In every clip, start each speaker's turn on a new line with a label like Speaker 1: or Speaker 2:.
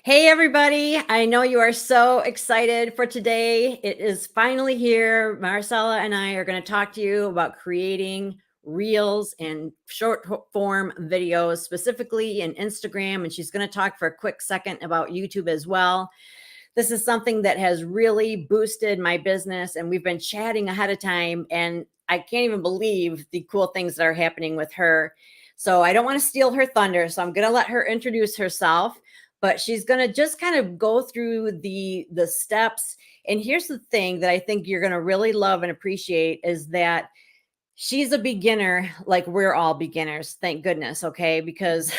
Speaker 1: Hey, everybody. I know you are so excited for today. It is finally here. Maricela and I are going to talk to you about creating reels and short form videos, specifically in Instagram. And she's going to talk for a quick second about YouTube as well. This is something that has really boosted my business, and we've been chatting ahead of time. And I can't even believe the cool things that are happening with her. So I don't want to steal her thunder. So I'm going to let her introduce herself, but she's going to just kind of go through the steps. And here's the thing that I think you're going to really love and appreciate is that she's a beginner, like we're all beginners, thank goodness. Okay, because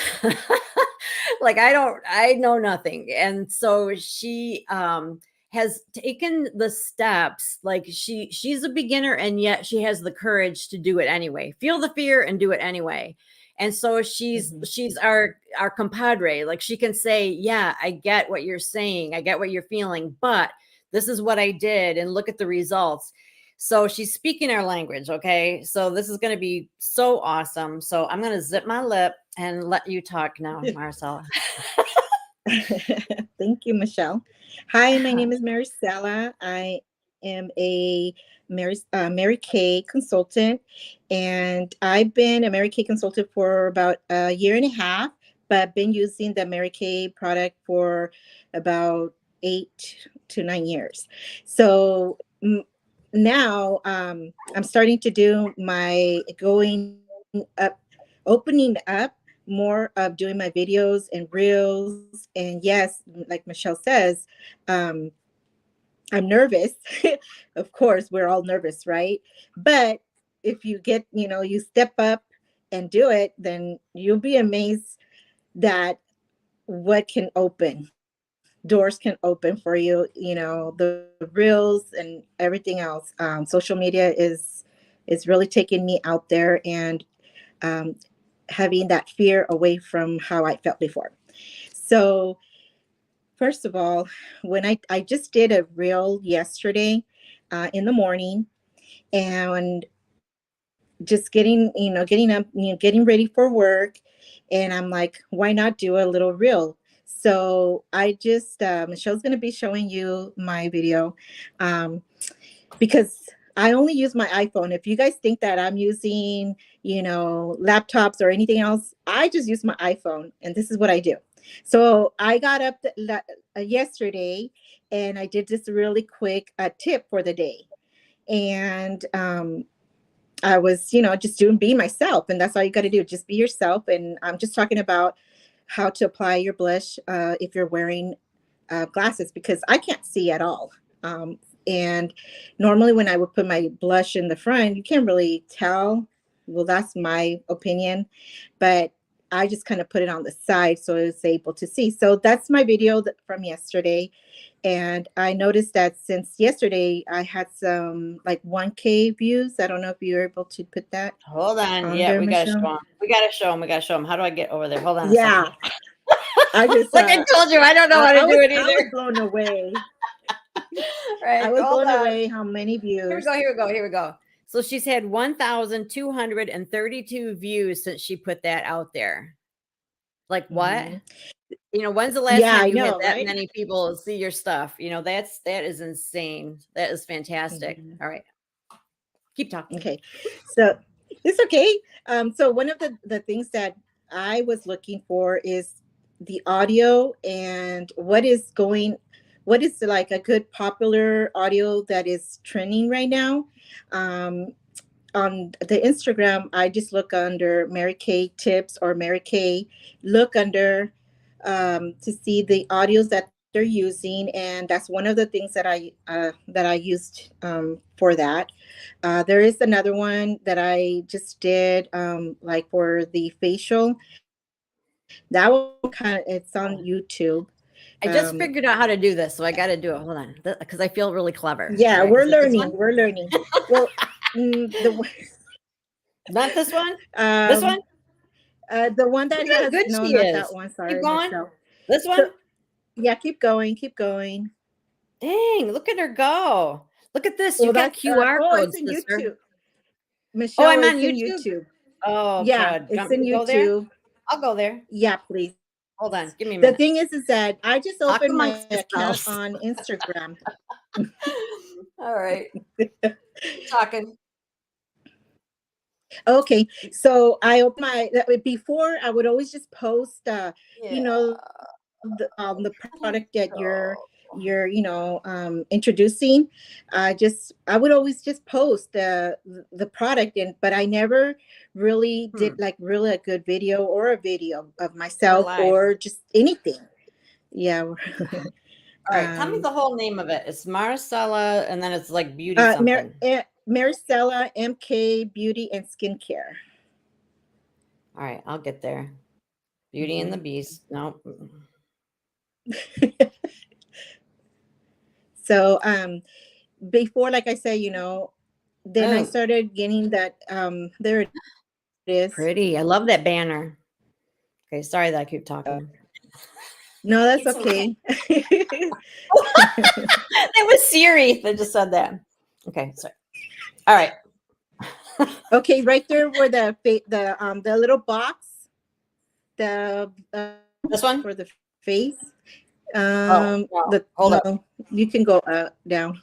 Speaker 1: like I know nothing. And so she has taken the steps. Like she's a beginner, and yet she has the courage to do it anyway. Feel the fear and do it anyway. And so she's our compadre. Like she can say, yeah, I get what you're saying, I get what you're feeling, but this is what I did, and look at the results. So she's speaking our language. Okay, so this is going to be so awesome. So I'm going to zip my lip and let you talk now, Maricela.
Speaker 2: Thank you, Michelle. Hi, my name is Maricela. I am a Mary Kay consultant, and I've been a Mary Kay consultant for about a year and a half, but I've been using the Mary Kay product for about 8 to 9 years. So now I'm starting to do my going up, opening up more of doing my videos and reels. And yes, like Michelle says, um, I'm nervous. Of course, we're all nervous, right? But if you get, you step up and do it, then you'll be amazed that what can open. Doors can open for you, the reels and everything else. Social media is really taking me out there and um, having that fear away from how I felt before. So, first of all, when I just did a reel yesterday in the morning, and just getting up, getting ready for work, and I'm like, why not do a little reel? So I just Michelle's going to be showing you my video, um, because I only use my iPhone. If you guys think that I'm using, laptops or anything else, I just use my iPhone, and this is what I do. So I got up yesterday, and I did this really quick tip for the day, and I was, just doing be myself, and that's all you got to do. Just be yourself. And I'm just talking about how to apply your blush if you're wearing glasses, because I can't see at all. And normally, when I would put my blush in the front, you can't really tell. Well, that's my opinion, but I just kind of put it on the side so I was able to see. So that's my video from yesterday. And I noticed that since yesterday, I had some like 1K views. I don't know if you're able to put that
Speaker 1: Hold on.
Speaker 2: on
Speaker 1: Yeah,
Speaker 2: there,
Speaker 1: we got to show
Speaker 2: Michelle.
Speaker 1: them. We got to show them. We got to show them. How do I get over there? Hold on a second.
Speaker 2: Yeah, I just
Speaker 1: Like I told you, I don't know how to do it
Speaker 2: I was
Speaker 1: either.
Speaker 2: blown away.
Speaker 1: Right.
Speaker 2: I was
Speaker 1: Hold
Speaker 2: blown
Speaker 1: on.
Speaker 2: away how many
Speaker 1: Here we
Speaker 2: views.
Speaker 1: go. Here we go. Here we go. So she's had 1,232 views since she put that out there. Like what?
Speaker 2: Hmm.
Speaker 1: When's the last
Speaker 2: Yeah,
Speaker 1: time
Speaker 2: I
Speaker 1: you had
Speaker 2: know,
Speaker 1: that
Speaker 2: right?
Speaker 1: many people see your stuff? That is insane. That is fantastic.
Speaker 2: Mhm.
Speaker 1: All right. Keep talking.
Speaker 2: Okay, so it's okay. So one of the things that I was looking for is the audio, and what is like a good popular audio that is trending right now. Um, on the Instagram, I just look under Mary Kay tips or Mary Kay, look under to see the audios that they're using, and that's one of the things that I used for that. There is another one that I just did, like for the facial. That one kind of it's on YouTube.
Speaker 1: I
Speaker 2: Um,
Speaker 1: just figured out how to do this, so I got to do it. Hold on, because I feel really clever.
Speaker 2: yeah,
Speaker 1: All right,
Speaker 2: we're
Speaker 1: is it this
Speaker 2: learning.
Speaker 1: one?
Speaker 2: We're learning. Well, the
Speaker 1: Not this one. This one.
Speaker 2: um the one that
Speaker 1: Look how
Speaker 2: has
Speaker 1: good
Speaker 2: no,
Speaker 1: she
Speaker 2: not that
Speaker 1: is.
Speaker 2: one.
Speaker 1: Keep
Speaker 2: Sorry,
Speaker 1: going.
Speaker 2: Michelle.
Speaker 1: This
Speaker 2: So
Speaker 1: one.
Speaker 2: yeah, keep going, keep going.
Speaker 1: Dang! Look at her go. Look at this. You
Speaker 2: Well,
Speaker 1: got
Speaker 2: that's
Speaker 1: QR
Speaker 2: it's
Speaker 1: codes,
Speaker 2: in
Speaker 1: sister.
Speaker 2: YouTube.
Speaker 1: Oh,
Speaker 2: Michelle,
Speaker 1: I'm on
Speaker 2: it's in
Speaker 1: YouTube.
Speaker 2: YouTube.
Speaker 1: Oh,
Speaker 2: Yeah,
Speaker 1: crud. Do you
Speaker 2: it's
Speaker 1: want me
Speaker 2: in
Speaker 1: to go there?
Speaker 2: YouTube.
Speaker 1: I'll go there.
Speaker 2: Yeah, please.
Speaker 1: Hold on. Give me a
Speaker 2: The
Speaker 1: minute.
Speaker 2: thing is that I just
Speaker 1: Talk
Speaker 2: opened my
Speaker 1: amongst
Speaker 2: account
Speaker 1: yourselves.
Speaker 2: on Instagram.
Speaker 1: All right. Keep talking.
Speaker 2: Okay, so I opened before I would always just post,
Speaker 1: Yeah.
Speaker 2: you know, the product that
Speaker 1: Oh.
Speaker 2: you're introducing. I would always just post the product, and but I never really did
Speaker 1: Hmm.
Speaker 2: like really a good video or a video of
Speaker 1: We're
Speaker 2: myself
Speaker 1: live.
Speaker 2: or just anything. Yeah.
Speaker 1: All right. Tell me
Speaker 2: um
Speaker 1: the whole name of it. It's Maricela, and then it's like beauty something.
Speaker 2: Maricela MK Beauty and Skincare.
Speaker 1: All right. I'll get there. Beauty and the
Speaker 2: Mhm.
Speaker 1: Beast. No.
Speaker 2: So before, like I said, then I
Speaker 1: Oh,
Speaker 2: started getting that there it is.
Speaker 1: pretty. I love that banner. Okay. Sorry that I keep talking.
Speaker 2: No, that's
Speaker 1: It's okay.
Speaker 2: okay.
Speaker 1: It was Siri that just said that. Okay. Sorry. All right.
Speaker 2: Okay, right there where the little box, the
Speaker 1: This one?
Speaker 2: for the face.
Speaker 1: Oh, no.
Speaker 2: The
Speaker 1: Hold up.
Speaker 2: No, you can go down.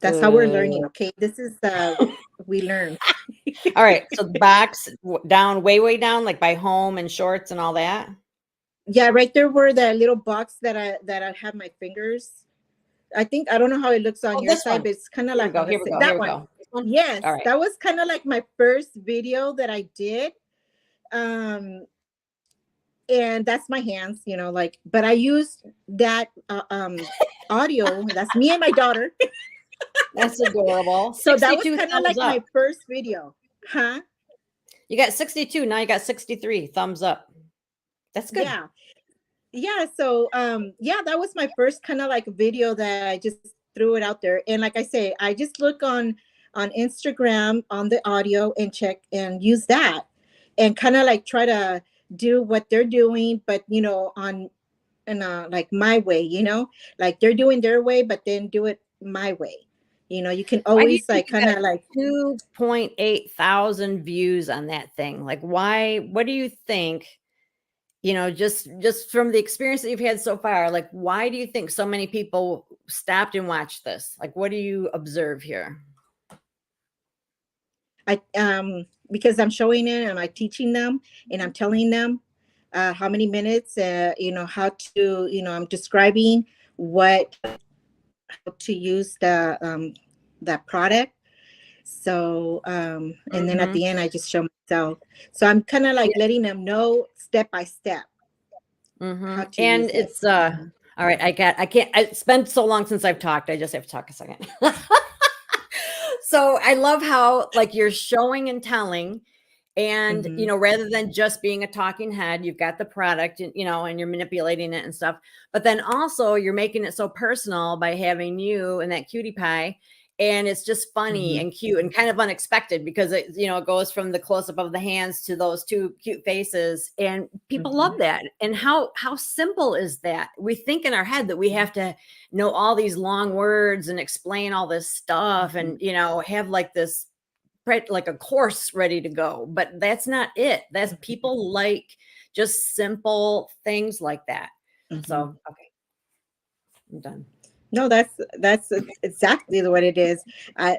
Speaker 2: That's how we're learning.
Speaker 1: Uh,
Speaker 2: Okay, this is we learn.
Speaker 1: all right. So the box down, way, way down, like by home and shorts and all that.
Speaker 2: Yeah, right there where the little box that I have my fingers. I don't know how it looks on
Speaker 1: Oh,
Speaker 2: your
Speaker 1: this
Speaker 2: side,
Speaker 1: one.
Speaker 2: but it's kind of
Speaker 1: Here we
Speaker 2: like
Speaker 1: go.
Speaker 2: on
Speaker 1: Here we go. Here
Speaker 2: that
Speaker 1: we
Speaker 2: one.
Speaker 1: go. This one. All
Speaker 2: Yes,
Speaker 1: right.
Speaker 2: that was kind of like my first video that I did. Um, and that's my hands, like, but I used that audio. That's me and my daughter.
Speaker 1: That's adorable.
Speaker 2: So that was
Speaker 1: 62
Speaker 2: kind of
Speaker 1: thumbs
Speaker 2: like
Speaker 1: up.
Speaker 2: my first video. Huh?
Speaker 1: You got 62. Now you got 63 thumbs up. That's good.
Speaker 2: Yeah. Yeah, so yeah, that was my first kind of like video that I just threw it out there. And like I say, I just look on Instagram on the audio and check and use that and kind of like try to do what they're doing, but on and like my way, like they're doing their way, but then do it my way. You can
Speaker 1: Why do you
Speaker 2: always
Speaker 1: think
Speaker 2: like
Speaker 1: you
Speaker 2: kind
Speaker 1: got
Speaker 2: of like
Speaker 1: 2.8 thousand views on that thing? Like, why? What do you think? Just from the experience that you've had so far, like, why do you think so many people stopped and watched this? Like, what do you observe here?
Speaker 2: because I'm showing it and I'm teaching them and I'm telling them how many minutes, how to, I'm describing what how to use that product. So and then at
Speaker 1: Mhm.
Speaker 2: the end I just show myself. So I'm kind of like
Speaker 1: Yeah.
Speaker 2: letting them know step by step how
Speaker 1: Mhm.
Speaker 2: to
Speaker 1: And
Speaker 2: use it.
Speaker 1: it's all right, I can't it's been so long since I've talked. I just have to talk a second. So I love how like you're showing and telling and
Speaker 2: Hmm.
Speaker 1: rather than just being a talking head, you've got the product and and you're manipulating it and stuff. But then also you're making it so personal by having you and that cutie pie. And it's just funny
Speaker 2: Hmm.
Speaker 1: and cute and kind of unexpected because it goes from the close up of the hands to those two cute faces. And people love
Speaker 2: Hmm.
Speaker 1: that. And how simple is that? We think in our head that we have to know all these long words and explain all this stuff
Speaker 2: Hmm.
Speaker 1: and have like this like a course ready to go, but that's not it. That's people like just simple things like that.
Speaker 2: Hmm.
Speaker 1: So, okay, I'm done.
Speaker 2: No, that's exactly what it is. I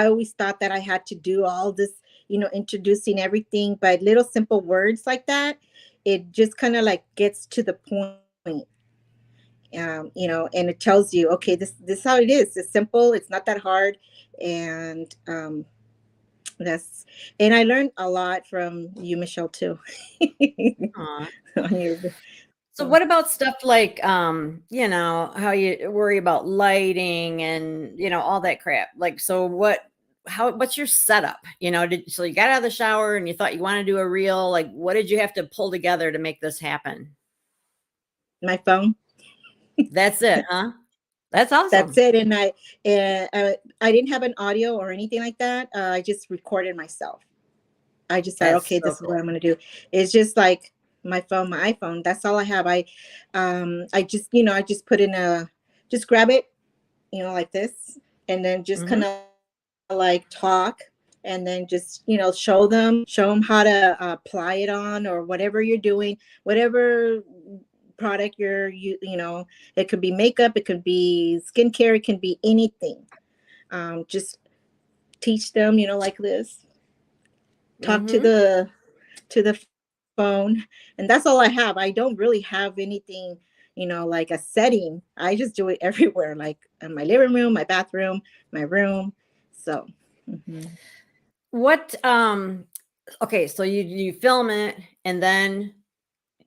Speaker 2: always thought that I had to do all this, introducing everything, but little simple words like that, it just kind of like gets to the point. And it tells you, okay, this is how it is. It's simple. It's not that hard, and that's and I learned a lot from you, Michelle, too.
Speaker 1: Aw.
Speaker 2: On your,
Speaker 1: So what about stuff like how you worry about lighting and all that crap? Like so what's your setup? So you got out of the shower and you thought you want to do a reel, like what did you have to pull together to make this happen?
Speaker 2: my phone.
Speaker 1: That's it, huh? That's
Speaker 2: That's
Speaker 1: awesome.
Speaker 2: it. And I didn't have an audio or anything like that. I just recorded myself. I just said,
Speaker 1: That's
Speaker 2: okay,
Speaker 1: so
Speaker 2: this is what
Speaker 1: cool.
Speaker 2: I'm going to do. It's just like my phone, my iPhone. That's all I have. I just, I just put in just grab it, like this, and then just kind
Speaker 1: Mhm.
Speaker 2: of like talk, and then just show them how to apply it on, or whatever you're doing, whatever product it could be makeup, it could be skincare, it can be anything. Just teach them, like this, talk
Speaker 1: Mm-hmm.
Speaker 2: to the phone, and that's all I have. I don't really have anything, like a setting. I just do it everywhere, like in my living room, my bathroom, my room. So mhm.
Speaker 1: What okay, so you film it, and then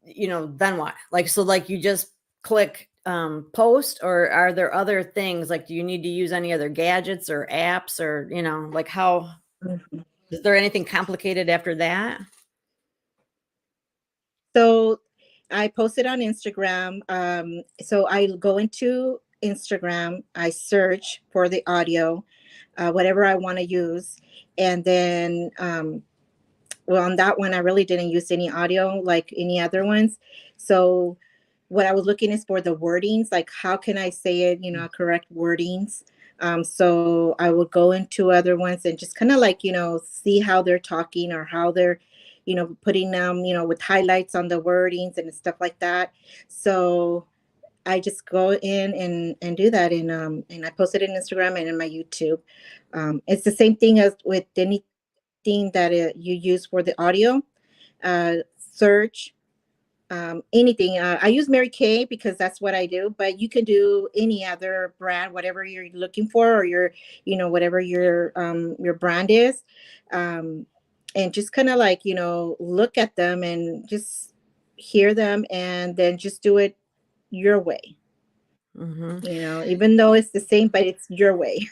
Speaker 1: then what? Like, so like you just click post, or are there other things, like do you need to use any other gadgets or apps, or like how
Speaker 2: Mhm.
Speaker 1: is there anything complicated after that?
Speaker 2: So I posted on Instagram. So I go into Instagram, I search for the audio, whatever I want to use, and then well, on that one I really didn't use any audio like any other ones. So what I was looking is for the wordings, like how can I say it, correct wordings. So I would go into other ones and just kind of like, see how they're talking, or how they're, putting them, with highlights on the wordings and stuff like that. So I just go in and do that, and I post it in Instagram and in my YouTube. It's the same thing as with anything that you use for the audio. Search anything. I use Mary Kay because that's what I do, but you can do any other brand, whatever you're looking for, or whatever your brand is. Um, and just kind of like, look at them and just hear them, and then just do it your way,
Speaker 1: Hmm.
Speaker 2: even though it's the same, but it's your way.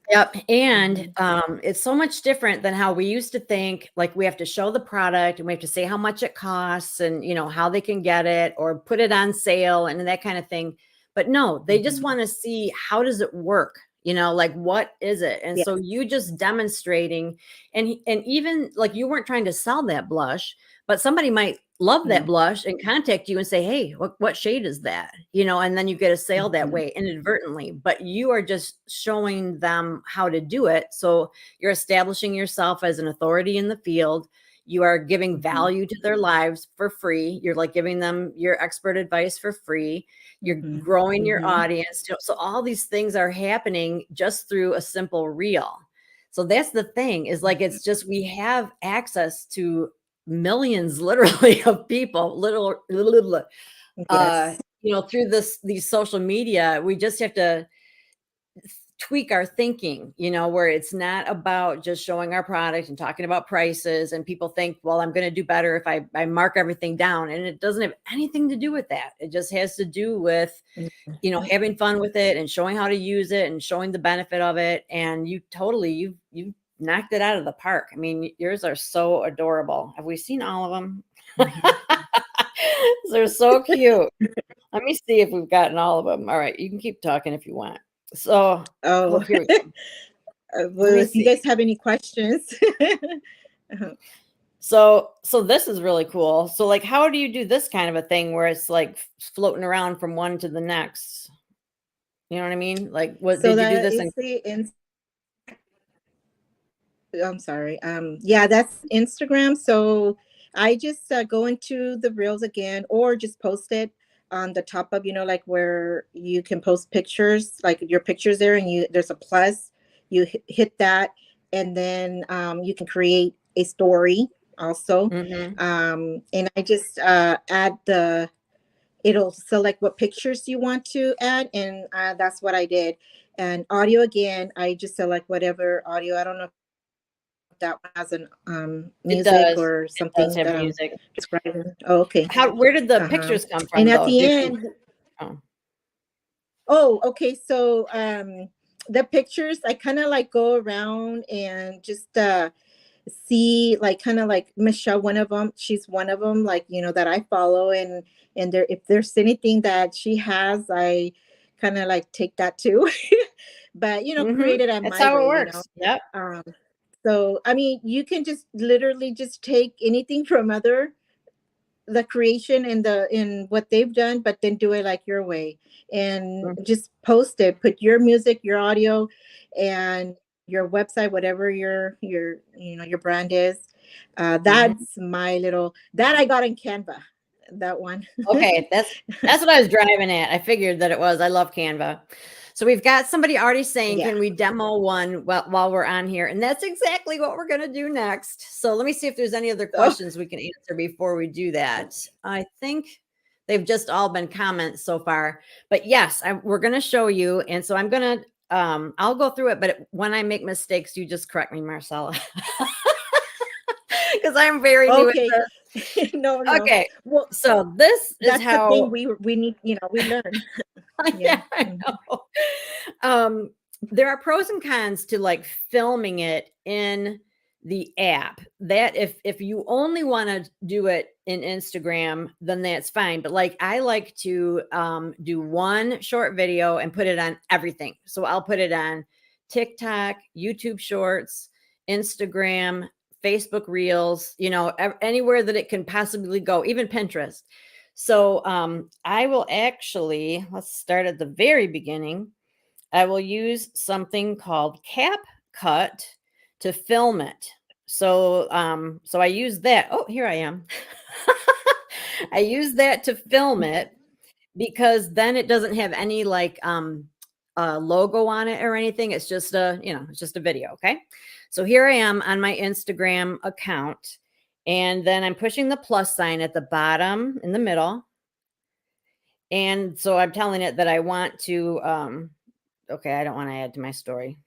Speaker 1: Yep. And
Speaker 2: Mhm,
Speaker 1: it's so much different than how we used to think. Like, we have to show the product, and we have to say how much it costs, and how they can get it, or put it on sale and that kind of thing. But no, they just
Speaker 2: mhm.
Speaker 1: want to see, how does it work? Like, what is it? And
Speaker 2: Yes.
Speaker 1: so you just demonstrating, and even like, you weren't trying to sell that blush, but somebody might love that
Speaker 2: Mhm,
Speaker 1: blush and contact you and say, hey, what shade is that? And then you get a sale that
Speaker 2: mhm,
Speaker 1: way inadvertently, but you are just showing them how to do it. So you're establishing yourself as an authority in the field. You are giving
Speaker 2: mhm,
Speaker 1: value to their lives for free. You're like giving them your expert advice for free. You're
Speaker 2: mhm,
Speaker 1: growing your
Speaker 2: mhm,
Speaker 1: audience. So all these things are happening just through a simple reel. So that's the thing, is like,
Speaker 2: mhm.
Speaker 1: it's just, we have access to millions literally of people,
Speaker 2: Yes.
Speaker 1: through these social media. We just have to tweak our thinking, where it's not about just showing our product and talking about prices. And people think, well, I'm going to do better if I mark everything down. And it doesn't have anything to do with that. It just has to do with,
Speaker 2: Mhm,
Speaker 1: having fun with it, and showing how to use it, and showing the benefit of it. And you knocked it out of the park. I mean, yours are so adorable. Have we seen all of them?
Speaker 2: mhm.
Speaker 1: They're so cute. Let me see if we've gotten all of them. All right, you can keep talking if you want. So, oh,
Speaker 2: Oh,
Speaker 1: here we go. Let
Speaker 2: well,
Speaker 1: me
Speaker 2: if you
Speaker 1: see.
Speaker 2: guys have any questions. Uh-huh.
Speaker 1: So this is really cool. So, like, how do you do this kind of a thing where it's like floating around from one to the next? You know what I mean? Like, what
Speaker 2: So
Speaker 1: did you do
Speaker 2: that
Speaker 1: this
Speaker 2: is
Speaker 1: in?
Speaker 2: the I'm sorry. Yeah, that's Instagram. So I just go into the reels again, or just post it on the top of, like where you can post pictures, like your pictures there, and there's a plus. You hit that, and then you can create a story also.
Speaker 1: Mhm.
Speaker 2: And I just add it'll select what pictures you want to add, and that's what I did. And audio again, I just select whatever audio. I don't know that one has an
Speaker 1: It
Speaker 2: music
Speaker 1: does.
Speaker 2: or
Speaker 1: It does
Speaker 2: something
Speaker 1: have
Speaker 2: that I'm
Speaker 1: music.
Speaker 2: describing. Oh, okay.
Speaker 1: Where did the
Speaker 2: Uh-huh.
Speaker 1: pictures come
Speaker 2: And
Speaker 1: from,
Speaker 2: at
Speaker 1: though?
Speaker 2: the
Speaker 1: Did you
Speaker 2: end,
Speaker 1: Oh.
Speaker 2: oh, okay. So the pictures, I kind of like go around and just see, like, kind of like Michelle, one of them. She's one of them, like, that I follow, and there, if there's anything that she has, I kind of like take that too. But
Speaker 1: Mhm.
Speaker 2: create it at
Speaker 1: That's
Speaker 2: my
Speaker 1: how it
Speaker 2: way.
Speaker 1: works. Yep.
Speaker 2: Um, so I mean, you can just literally just take anything from other the creation and the in what they've done, but then do it like your way, and
Speaker 1: Mhm.
Speaker 2: just post it. Put your music, your audio, and your website, whatever your brand is.
Speaker 1: Mhm.
Speaker 2: That's my little that I got in Canva. That one.
Speaker 1: Okay, that's what I was driving at. I figured that it was. I love Canva. So we've got somebody already saying,
Speaker 2: Yeah.
Speaker 1: can we demo one while we're on here? And that's exactly what we're going to do next. So let me see if there's any other
Speaker 2: Oh,
Speaker 1: questions we can answer before we do that. I think they've just all been comments so far. But yes, we're going to show you. And so I'm going to I'll go through it, but when I make mistakes, you just correct me, Marcella. Because I'm very new at
Speaker 2: okay.
Speaker 1: this.
Speaker 2: No, no.
Speaker 1: Okay.
Speaker 2: Well,
Speaker 1: So this is
Speaker 2: that's the thing
Speaker 1: how
Speaker 2: we need, we learn. Yeah.
Speaker 1: yeah, I know. Um, there are pros and cons to like filming it in the app. That if you only want to do it in Instagram, then that's fine. But like I like to do one short video and put it on everything. So I'll put it on TikTok, YouTube Shorts, Instagram, Facebook Reels, anywhere that it can possibly go, even Pinterest. So I will actually, let's start at the very beginning. I will use something called CapCut to film it. So I use that. Oh, here I am. I use that to film it because then it doesn't have any like logo on it or anything. It's just it's just a video. Okay. So here I am on my Instagram account. And then I'm pushing the plus sign at the bottom in the middle. And so I'm telling it that I want to, okay, I don't want to add to my story.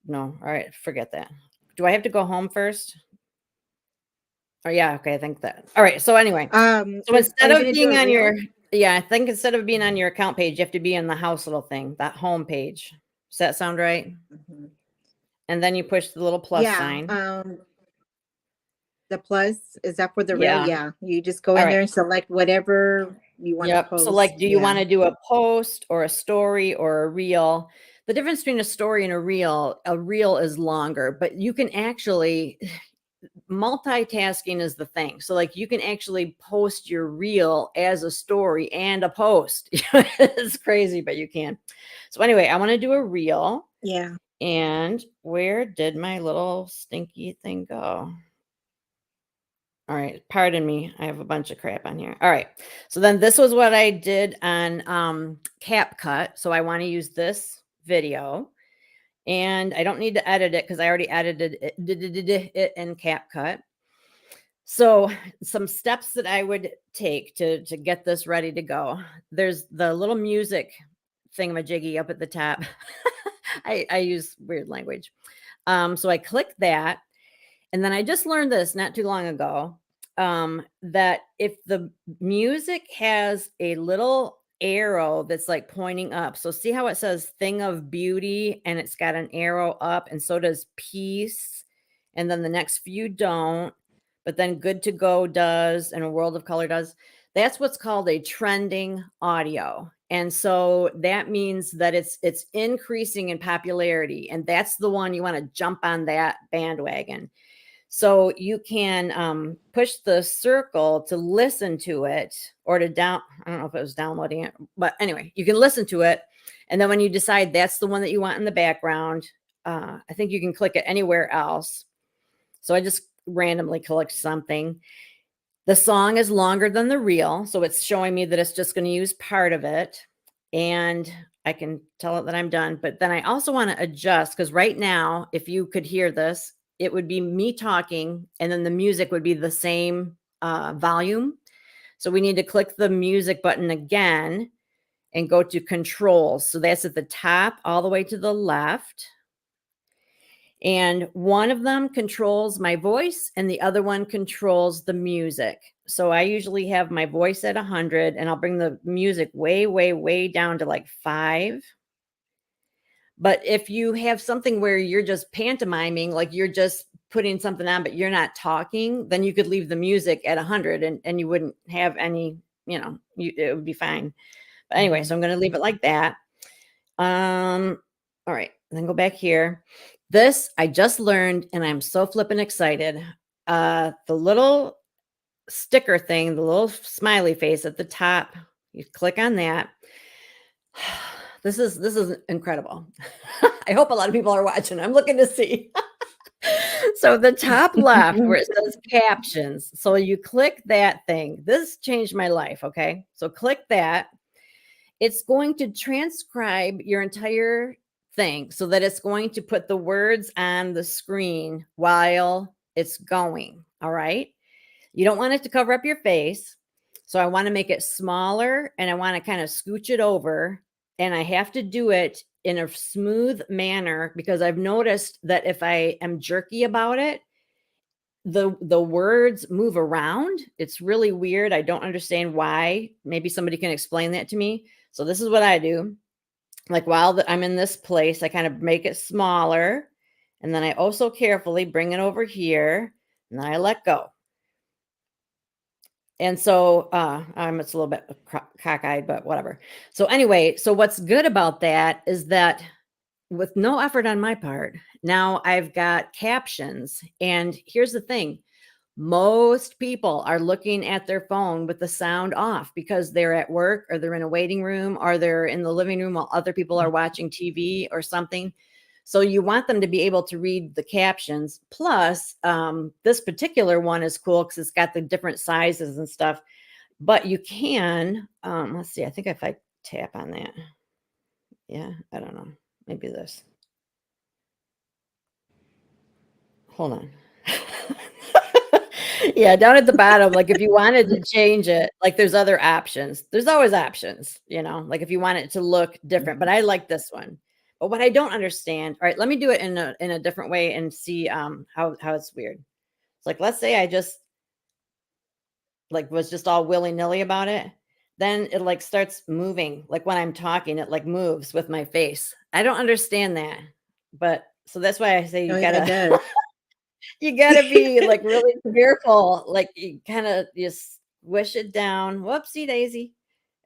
Speaker 1: No. All right. Forget that. Do I have to go home first? Oh, yeah. Okay. I think that. All right. So anyway, so
Speaker 2: Are
Speaker 1: instead
Speaker 2: you
Speaker 1: of
Speaker 2: gonna do
Speaker 1: being
Speaker 2: a
Speaker 1: on
Speaker 2: reel?
Speaker 1: I think instead of being on your account page, you have to be in the house little thing, that home page. Does that sound right?
Speaker 2: Mhm.
Speaker 1: And then you push the little plus
Speaker 2: Yeah.
Speaker 1: sign.
Speaker 2: The plus, is that for the reel?
Speaker 1: Yeah.
Speaker 2: Yeah. You just go
Speaker 1: All
Speaker 2: in
Speaker 1: right.
Speaker 2: there and select whatever you want to
Speaker 1: Yep. So, like,
Speaker 2: post.
Speaker 1: do you want
Speaker 2: Yeah.
Speaker 1: to do a post or a story or a reel? The difference between a story and a reel is longer, but you can actually multitasking is the thing. So, like, you can actually post your reel as a story and a post. It's crazy, but you can. So, anyway, I want to do a reel.
Speaker 2: Yeah.
Speaker 1: And where did my little stinky thing go? All right, pardon me. I have a bunch of crap on here. All right. So then this was what I did on CapCut. So I want to use this video and I don't need to edit it because I already edited it in CapCut. So some steps that I would take to get this ready to go. There's the little music thingamajiggy up at the top. I use weird language. So I click that. And then I just learned this not too long ago, that if the music has a little arrow that's like pointing up, so see how it says thing of beauty and it's got an arrow up, and so does peace. And then the next few don't, but then good to go does, and a world of color does. That's what's called a trending audio. And so that means that it's increasing in popularity. And that's the one you want to jump on that bandwagon. So you can push the circle to listen to it or to I don't know if it was downloading it, but anyway, you can listen to it. And then when you decide that's the one that you want in the background, I think you can click it anywhere else. So I just randomly clicked something. The song is longer than the reel. So it's showing me that it's just going to use part of it. And I can tell it that I'm done. But then I also want to adjust because right now, if you could hear this, it would be me talking and then the music would be the same volume. So we need to click the music button again and go to controls. So that's at the top all the way to the left. And one of them controls my voice and the other one controls the music. So I usually have my voice at 100 and I'll bring the music way, way, way down to like 5. But if you have something where you're just pantomiming, like you're just putting something on, but you're not talking, then you could leave the music at 100 and you wouldn't have any, it would be fine. But anyway, so I'm going to leave it like that. All right, and then go back here. This I just learned and I'm so flippin' excited. The little sticker thing, the little smiley face at the top, you click on that. This is incredible. I hope a lot of people are watching. I'm looking to see. So the top left where it says captions. So you click that thing. This changed my life. Okay. So click that. It's going to transcribe your entire thing so that it's going to put the words on the screen while it's going. All right. You don't want it to cover up your face. So I want to make it smaller and I want to kind of scooch it over. And I have to do it in a smooth manner because I've noticed that if I am jerky about it, the words move around. It's really weird. I don't understand why. Maybe somebody can explain that to me. So this is what I do. Like while I'm in this place, I kind of make it smaller. And then I also carefully bring it over here. And then I let go. And so it's a little bit cockeyed, but whatever. So anyway, so what's good about that is that with no effort on my part, now I've got captions. And here's the thing. Most people are looking at their phone with the sound off because they're at work or they're in a waiting room or they're in the living room while other people are watching TV or something. So you want them to be able to read the captions. Plus, this particular one is cool because it's got the different sizes and stuff. But you can, let's see, I think if I tap on that, yeah, I don't know, maybe this. Hold on. Yeah, down at the bottom, like if you wanted to change it, like there's other options. There's always options, like if you want it to look different, but I like this one. But what I don't understand, all right, let me do it in a different way and see how it's weird. It's like, let's say I just like was just all willy-nilly about it. Then it like starts moving. Like when I'm talking, it like moves with my face. I don't understand that. But so that's why I say you
Speaker 2: Oh, yeah, it
Speaker 1: gotta
Speaker 2: does.
Speaker 1: you gotta be like really careful. Like you kind of just squish it down. Whoopsie daisy.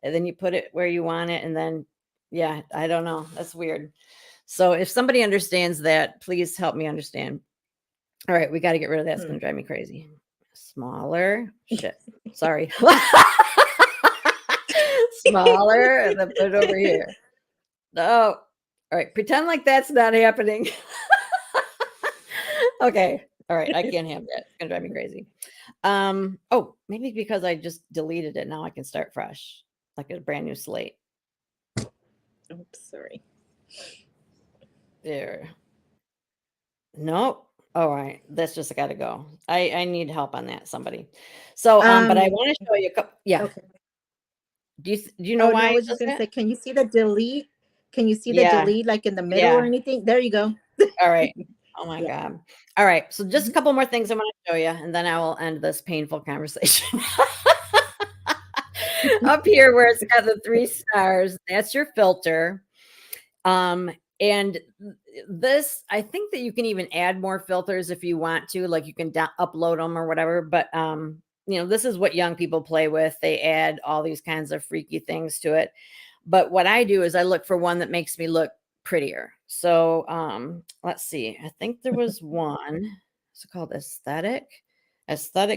Speaker 1: And then you put it where you want it. And then, yeah, I don't know. That's weird. So if somebody understands that, please help me understand. All right, we got to get rid of that. It's going to drive me crazy. Smaller. Shit. Sorry. Smaller and then put it over here. No. All right. Pretend like that's not happening. Okay. All right. I can't have that. It's gonna drive me crazy. Oh, maybe because I just deleted it. Now I can start fresh, like a brand new slate.
Speaker 2: Oops, sorry.
Speaker 1: There. Nope. All right. That's just gotta go. I need help on that, somebody. So but I want to show you a couple. Yeah.
Speaker 2: Okay.
Speaker 1: Do you know
Speaker 2: Oh, no,
Speaker 1: why
Speaker 2: I
Speaker 1: it
Speaker 2: was just
Speaker 1: does
Speaker 2: gonna
Speaker 1: that?
Speaker 2: say, can you see the delete? Can you see the
Speaker 1: Yeah.
Speaker 2: delete like in the middle or
Speaker 1: Yeah.
Speaker 2: anything? There you go.
Speaker 1: All right. Oh my
Speaker 2: Yeah.
Speaker 1: God. All right. So just a
Speaker 2: Mhm.
Speaker 1: couple more things I want to show you, and then I will end this painful conversation. Up here where it's got the 3 stars, that's your filter. And this, I think that you can even add more filters if you want to, like you can upload them or whatever. But this is what young people play with. They add all these kinds of freaky things to it. But what I do is I look for one that makes me look prettier. So let's see. I think there was one. It's called aesthetic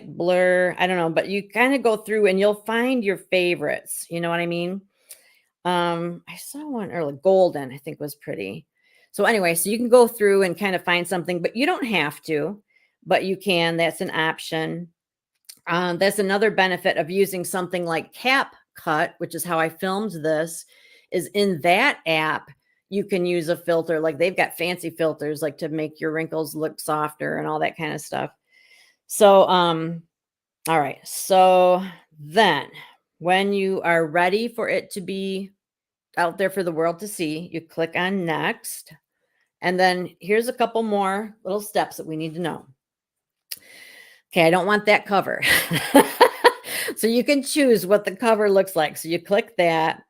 Speaker 1: blur. I don't know, but you kind of go through and you'll find your favorites. You know what I mean? I saw one earlier, golden, I think was pretty. So anyway, so you can go through and kind of find something, but you don't have to, but you can. That's an option. That's another benefit of using something like CapCut, which is how I filmed this, is in that app, you can use a filter. Like they've got fancy filters like to make your wrinkles look softer and all that kind of stuff. So, all right. So then when you are ready for it to be out there for the world to see, you click on next. And then here's a couple more little steps that we need to know. Okay, I don't want that cover. So you can choose what the cover looks like. So you click that,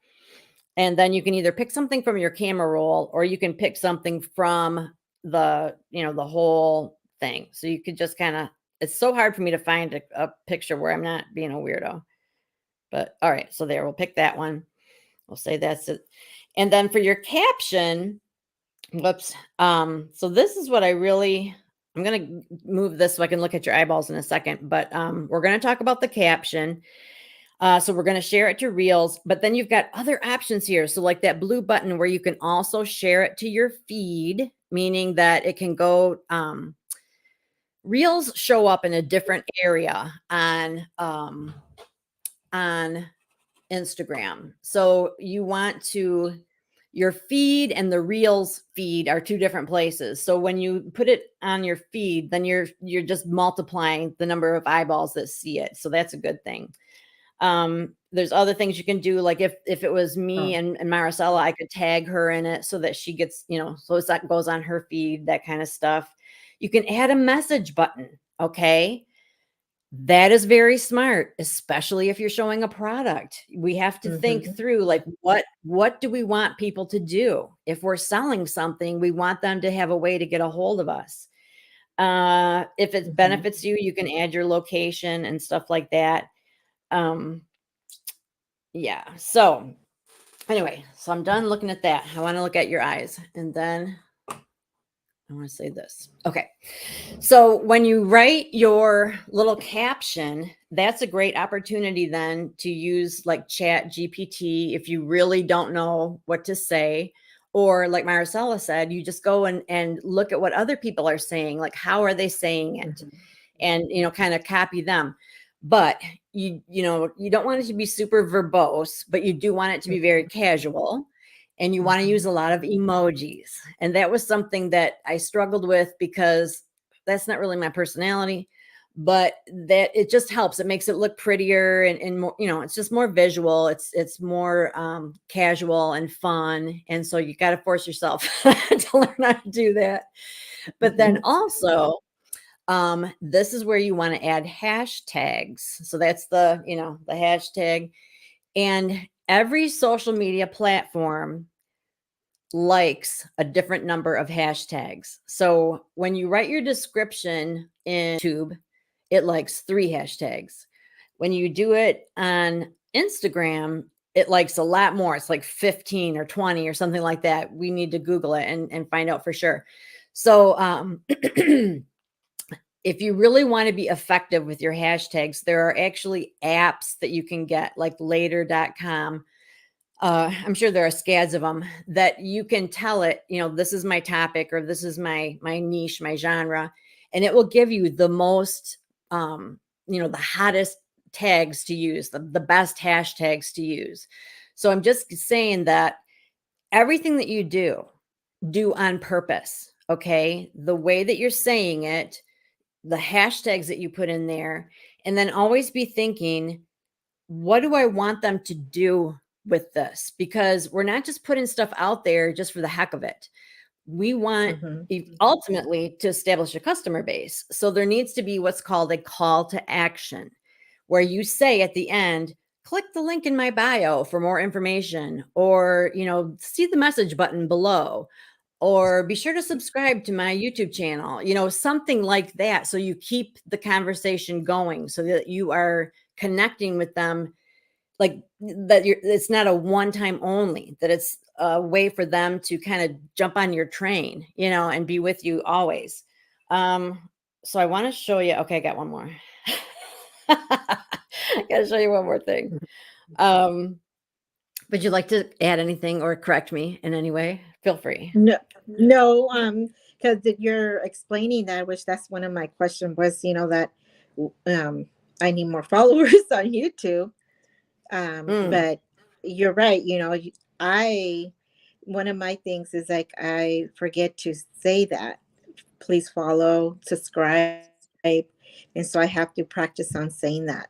Speaker 1: and then you can either pick something from your camera roll or you can pick something from the whole thing. So you could just kind of, it's so hard for me to find a picture where I'm not being a weirdo. But all right, so there, we'll pick that one. We'll say that's it. And then for your caption, whoops. So this is what I'm going to move this so I can look at your eyeballs in a second, but we're going to talk about the caption. So we're going to share it to Reels, but then you've got other options here. So like that blue button where you can also share it to your feed, meaning that it can go, Reels show up in a different area on Instagram. So you want to, your feed and the Reels feed are two different places. So when you put it on your feed, then you're just multiplying the number of eyeballs that see it. So that's a good thing. There's other things you can do, like if it was me
Speaker 2: Oh.
Speaker 1: and Maricela, I could tag her in it so that she gets, so that goes on her feed, that kind of stuff. You can add a message button. Okay. That is very smart, especially if you're showing a product. We have to think
Speaker 2: Mm-hmm.
Speaker 1: through, like, what do we want people to do? If we're selling something, we want them to have a way to get a hold of us. If it
Speaker 2: Mm-hmm.
Speaker 1: benefits you, you can add your location and stuff like that. Um, yeah. So anyway, so I'm done looking at that. I want to look at your eyes, and then I want to say this. Okay. So when you write your little caption, that's a great opportunity then to use like Chat GPT if you really don't know what to say. Or like Maricela said, you just go and look at what other people are saying, like how are they saying it?
Speaker 2: Mm-hmm.
Speaker 1: And kind of copy them. But you don't want it to be super verbose, but you do want it to be very casual, and you want to use
Speaker 2: Mm-hmm.
Speaker 1: a lot of emojis. And that was something that I struggled with because that's not really my personality, but that it just helps. It makes it look prettier and more, it's just more visual. It's more casual and fun. And so you got to force yourself to learn how to do that. But then
Speaker 2: Mm-hmm.
Speaker 1: also, this is where you want to add hashtags. So that's the hashtag. And every social media platform likes a different number of hashtags. So when you write your description in YouTube, it likes 3 hashtags. When you do it on Instagram, it likes a lot more. It's like 15 or 20 or something like that. We need to Google it and find out for sure. So if you really want to be effective with your hashtags, there are actually apps that you can get, like later.com. I'm sure there are scads of them that you can tell it, this is my topic, or this is my niche, my genre, and it will give you the most, the hottest tags to use, the best hashtags to use. So I'm just saying that everything that you do on purpose. Okay. The way that you're saying it, the hashtags that you put in there, and then always be thinking, what do I want them to do with this? Because we're not just putting stuff out there just for the heck of it. We want
Speaker 2: Mm-hmm.
Speaker 1: ultimately to establish a customer base. So there needs to be what's called a call to action, where you say at the end, click the link in my bio for more information, or, see the message button below, or be sure to subscribe to my YouTube channel, something like that. So you keep the conversation going so that you are connecting with them, like that it's not a one time only, that it's a way for them to kind of jump on your train, and be with you always. So I want to show you. Okay, I got one more. I gotta show you one more thing. Um, would you like to add anything or correct me in any way? Feel free.
Speaker 2: No, no, because you're explaining that, which that's one of my questions was, that um, I need more followers on YouTube.
Speaker 1: Mm,
Speaker 2: But you're right, I one of my things is like I forget to say that. Please follow, subscribe, and so I have to practice on saying that.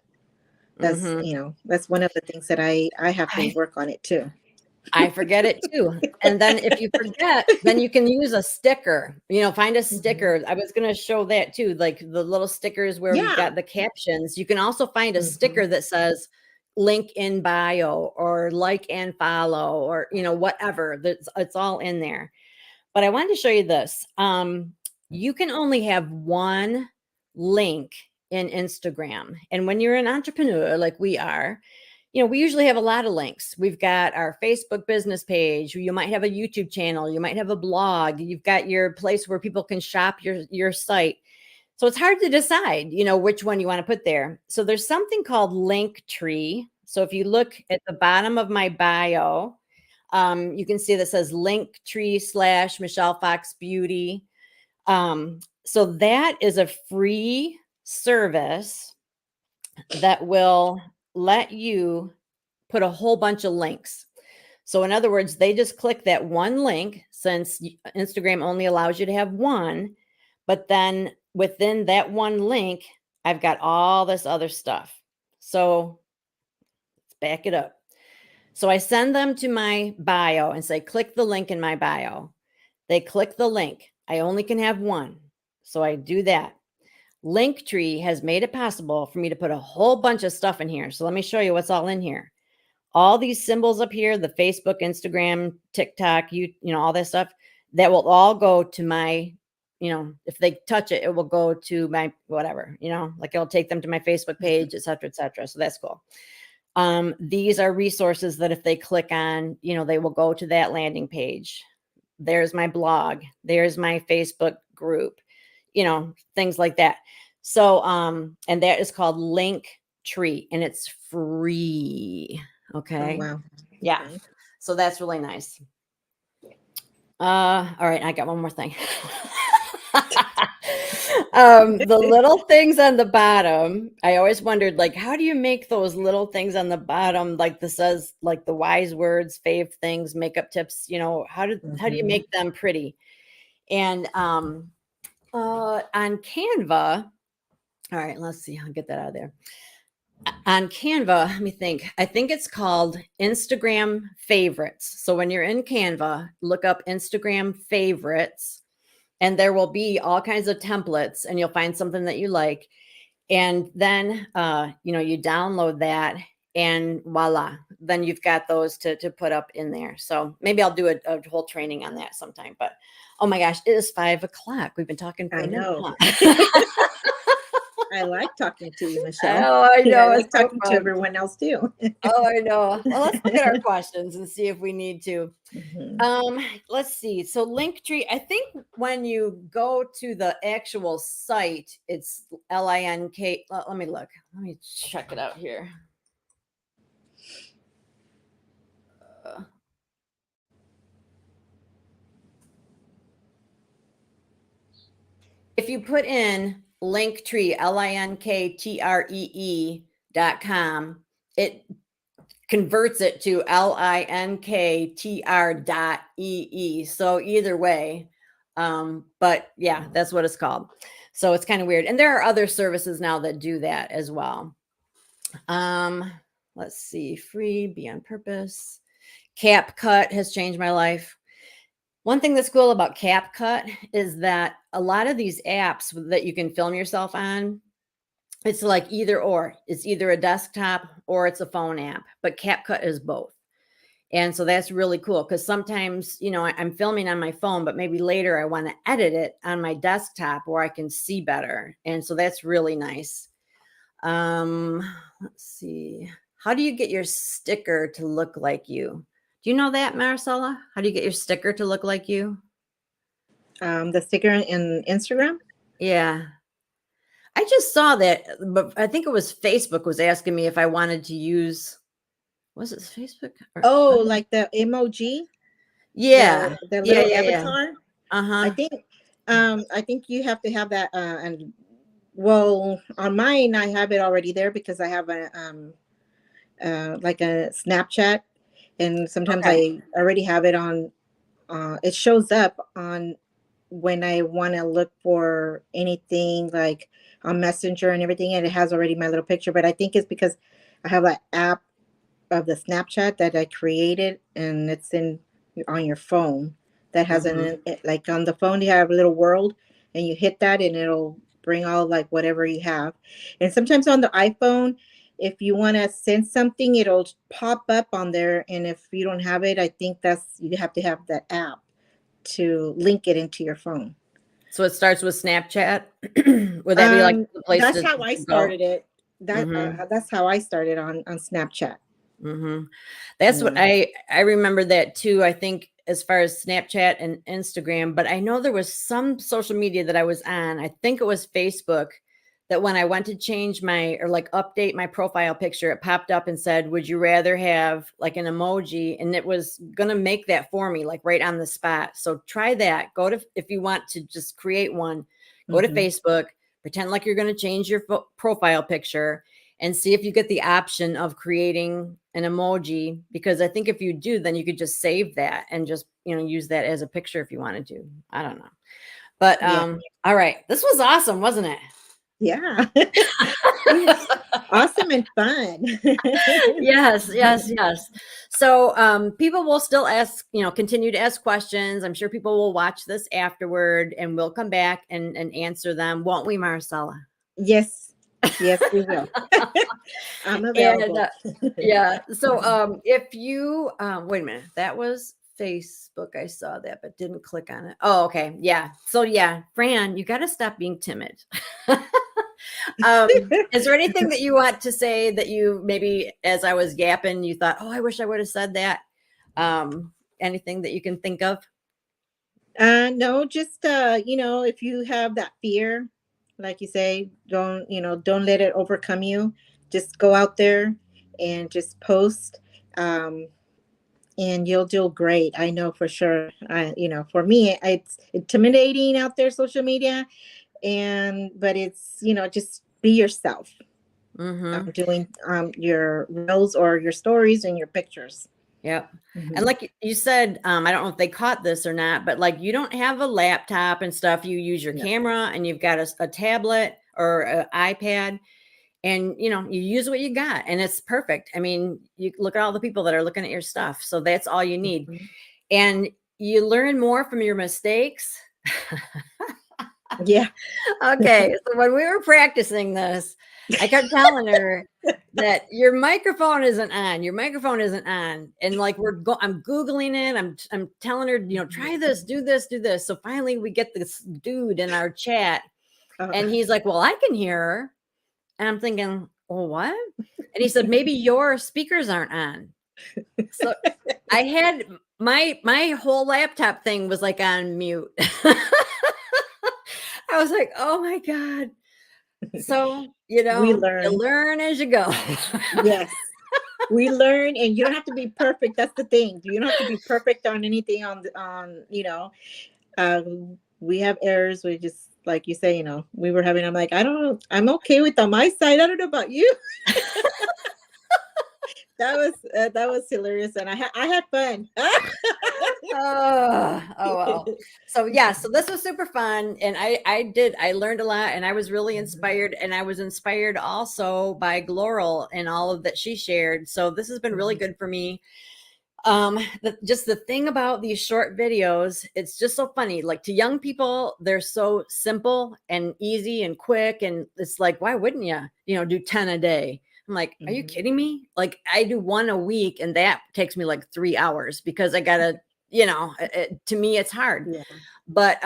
Speaker 2: That's
Speaker 1: hmm
Speaker 2: that's one of the things that I have to work on it too.
Speaker 1: I forget it too. And then if you forget, then you can use a sticker, find a
Speaker 2: Mhm.
Speaker 1: sticker. I was going to show that too, like the little stickers where we've
Speaker 2: Yeah.
Speaker 1: got the captions. You can also find a
Speaker 2: Hmm.
Speaker 1: sticker that says link in bio, or like and follow, or, whatever. It's all in there. But I wanted to show you this. You can only have one link in Instagram. And when you're an entrepreneur like we are, we usually have a lot of links. We've got our Facebook business page. You might have a YouTube channel. You might have a blog. You've got your place where people can shop your site. So it's hard to decide, which one you want to put there. So there's something called Linktree. So if you look at the bottom of my bio, you can see that says Linktree/Michelle Fox Beauty. So that is a free service that will let you put a whole bunch of links. So in other words, they just click that one link, since Instagram only allows you to have one, but then within that one link, I've got all this other stuff. So let's back it up. So I send them to my bio and say, click the link in my bio. They click the link. I only can have one. So I do that. Linktree has made it possible for me to put a whole bunch of stuff in here. So let me show you what's all in here. All these symbols up here, the Facebook, Instagram, TikTok, you know, all this stuff, that will all go to my, you know, if they touch it, it will go to my whatever, you know, like it'll take them to my Facebook page, et cetera, et cetera. So that's cool. These are resources that if they click on, you know, they will go to that landing page. There's my blog. There's my Facebook group, you know, things like that. So, and that is called Linktree, and it's free.
Speaker 2: Oh,
Speaker 1: Okay.
Speaker 2: wow.
Speaker 1: Yeah.
Speaker 2: Okay.
Speaker 1: So that's really nice. All right. I got one more thing. The little things on the bottom, I always wondered, like, how do you make those little things on the bottom, like this says, like the wise words, fave things, makeup tips, you know, how do you
Speaker 2: Mhm.
Speaker 1: make them pretty? And on Canva, all right, let's see, I'll get that out of there. On Canva, let me think. I think it's called Instagram favorites. So when you're in Canva, look up Instagram favorites, and there will be all kinds of templates, and you'll find something that you like. And then, you know, you download that, and voila, then you've got those to put up in there. So maybe I'll do a whole training on that sometime. But oh my gosh, it is 5 o'clock. We've been talking for
Speaker 2: I
Speaker 1: a minute,
Speaker 2: know.
Speaker 1: huh?
Speaker 2: I like talking to you, Michelle.
Speaker 1: Oh, I
Speaker 2: And I
Speaker 1: know. It's
Speaker 2: like
Speaker 1: so
Speaker 2: talking to
Speaker 1: fun.
Speaker 2: everyone else too.
Speaker 1: Oh, I know. Well, let's look at our questions and see if we need to.
Speaker 2: Mhm.
Speaker 1: Let's see. So Linktree, I think when you go to the actual site, it's LINK. Let me look. Let me check it out here. Uh, If you put in Linktree, LINKTREE.com, it converts it to LINKTR.EE. So either way, but yeah, that's what it's called. So it's kind of weird. And there are other services now that do that as well. Let's see, free, be on purpose. CapCut has changed my life. One thing that's cool about CapCut is that a lot of these apps that you can film yourself on, it's like either or. It's either a desktop or it's a phone app, but CapCut is both. And so that's really cool because sometimes, you know, I'm filming on my phone, but maybe later I want to edit it on my desktop where I can see better. And so that's really nice. Um, let's see. How do you get your sticker to look like you? Do you know that, Maricela? How do you get your sticker to look like you?
Speaker 2: The sticker in Instagram.
Speaker 1: Yeah. I just saw that, but I think it was Facebook was asking me if I wanted to use, was it Facebook?
Speaker 2: Oh, like the emoji,
Speaker 1: Yeah.
Speaker 2: the
Speaker 1: Yeah,
Speaker 2: little
Speaker 1: yeah, yeah.
Speaker 2: avatar. I
Speaker 1: Uh-huh.
Speaker 2: think I think you have to have that and well, on mine I have it already there because I have a like a Snapchat, and sometimes
Speaker 1: Okay.
Speaker 2: I already have it on. It shows up on when I want to look for anything like on Messenger and everything, and it has already my little picture. But I think it's because I have an app of the Snapchat that I created, and it's in on your phone. That has
Speaker 1: Mhm.
Speaker 2: an like on the phone you have a little world, and you hit that, and it'll bring all like whatever you have. And sometimes on the iPhone, if you want to send something, it'll pop up on there. And if you don't have it, I think that's you have to have that app to link it into your phone.
Speaker 1: So it starts with Snapchat? Would that be like the place
Speaker 2: That's
Speaker 1: to
Speaker 2: how I
Speaker 1: go?
Speaker 2: started it.
Speaker 1: Mhm.
Speaker 2: That's how I started on Snapchat.
Speaker 1: Mhm. That's what
Speaker 2: Yeah.
Speaker 1: I remember that too. I think as far as Snapchat and Instagram, but I know there was some social media that I was on. I think it was Facebook that when I went to change my, or like update my profile picture, it popped up and said, would you rather have like an emoji? And it was going to make that for me, like right on the spot. So try that. Go to, if you want to just create one, go to Facebook, pretend like you're going to change your profile picture and see if you get the option of creating an emoji. Because I think if you do, then you could just save that and just, you know, use that as a picture if you wanted to. I don't know. But all right. This was awesome, wasn't it?
Speaker 2: Yeah. It was awesome and fun.
Speaker 1: Yes, yes, yes. So people will still ask, you know, continue to ask questions. I'm sure people will watch this afterward and we'll come back and answer them, won't we, Maricela?
Speaker 2: Yes. Yes, we will. I'm
Speaker 1: And
Speaker 2: available.
Speaker 1: yeah. So if you wait a minute, that was Facebook. I saw that, but didn't click on it. Oh, okay. Yeah. So yeah, Fran, you got to stop being timid. Is there anything that you want to say that you maybe, as I was yapping, you thought, oh, I wish I would have said that? Anything that you can think of?
Speaker 2: No, just you know, if you have that fear, like you say, don't let it overcome you. Just go out there and just post. And you'll do great. I know for sure. For me, it's intimidating out there, social media, but it's, just be yourself.
Speaker 1: Mm-hmm.
Speaker 2: Doing your reels or your stories and your pictures.
Speaker 1: Yep. And like you said, I don't know if they caught this or not, but like you don't have a laptop and stuff. You use your camera and you've got a tablet or an iPad, and you use what you got, and it's perfect. I mean, you look at all the people that are looking at your stuff, so that's all you need. And you learn more from your mistakes.
Speaker 2: Yeah.
Speaker 1: Okay, so when we were practicing this, I kept telling her that your microphone isn't on. Your microphone isn't on, and like I'm googling it. I'm telling her, try this, do this, do this. So finally, we get this dude in our chat, and he's like, "Well, I can hear her," and I'm thinking, "Well, what?" And he said, "Maybe your speakers aren't on." So I had my whole laptop thing was like on mute. I was like, oh my God. So,
Speaker 2: We
Speaker 1: you
Speaker 2: learn.
Speaker 1: learn as you go.
Speaker 2: Yes. We learn, and you don't have to be perfect. That's the thing. You don't have to be perfect on anything we have errors. We just, like you say, we were having, I'm like, I don't know. I'm okay with on my side. I don't know about you. That was hilarious. And I had fun.
Speaker 1: Oh well. So yeah, so this was super fun, and I learned a lot, and I was really inspired, and I was inspired also by Gloral and all of that she shared. So this has been really good for me. Just the thing about these short videos, it's just so funny. Like, to young people, they're so simple and easy and quick, and it's like, why wouldn't you do 10 a day? I'm like, are you kidding me? Like, I do one a week, and that takes me like 3 hours because I gotta, to me it's hard.
Speaker 2: Yeah.
Speaker 1: But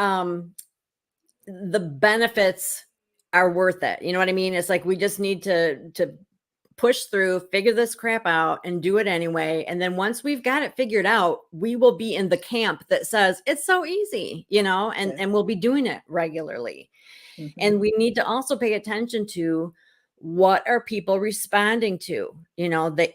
Speaker 1: the benefits are worth it. You know what I mean? It's like we just need to push through, figure this crap out, and do it anyway. And then once we've got it figured out, we will be in the camp that says it's so easy, and we'll be doing it regularly. And we need to also pay attention to, what are people responding to? Do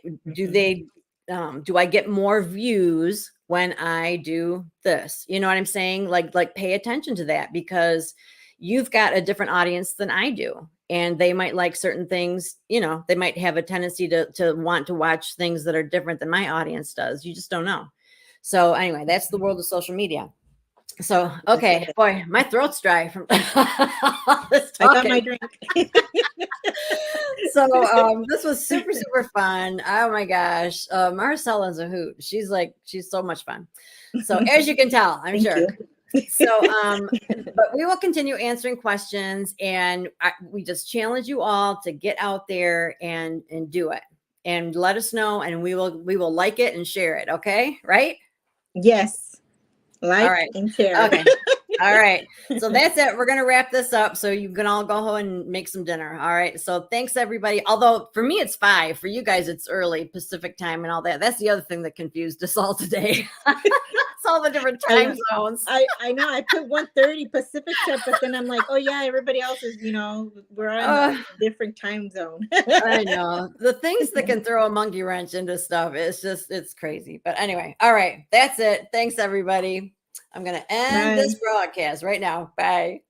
Speaker 1: I get more views when I do this? You know what I'm saying? Like pay attention to that, because you've got a different audience than I do, and they might like certain things. They might have a tendency to want to watch things that are different than my audience does. You just don't know. So anyway, that's the world of social media. So, okay, boy, my throat's dry from all this
Speaker 2: I got my
Speaker 1: talking.
Speaker 2: drink.
Speaker 1: So this was super, super fun. Oh my gosh. Maricela's a hoot. She's so much fun. So as you can tell, I'm
Speaker 2: Thank
Speaker 1: sure.
Speaker 2: you.
Speaker 1: So, but we will continue answering questions, and we just challenge you all to get out there and do it, and let us know, and we will like it and share it. Okay. Right.
Speaker 2: Yes.
Speaker 1: All
Speaker 2: Like
Speaker 1: right.
Speaker 2: and share.
Speaker 1: Okay. All right. So that's it. We're going to wrap this up so you can all go home and make some dinner. All right. So thanks, everybody. Although for me, it's 5. For you guys, it's early Pacific time and all that. That's the other thing that confused us all today. It's all the different time zones.
Speaker 2: I know. I put 1:30 Pacific time, but then I'm like, oh yeah, everybody else is, we're on a different time zone.
Speaker 1: I know. The things that can throw a monkey wrench into stuff, it's crazy. But anyway, all right. That's it. Thanks, everybody. I'm going to end this broadcast right now. Bye.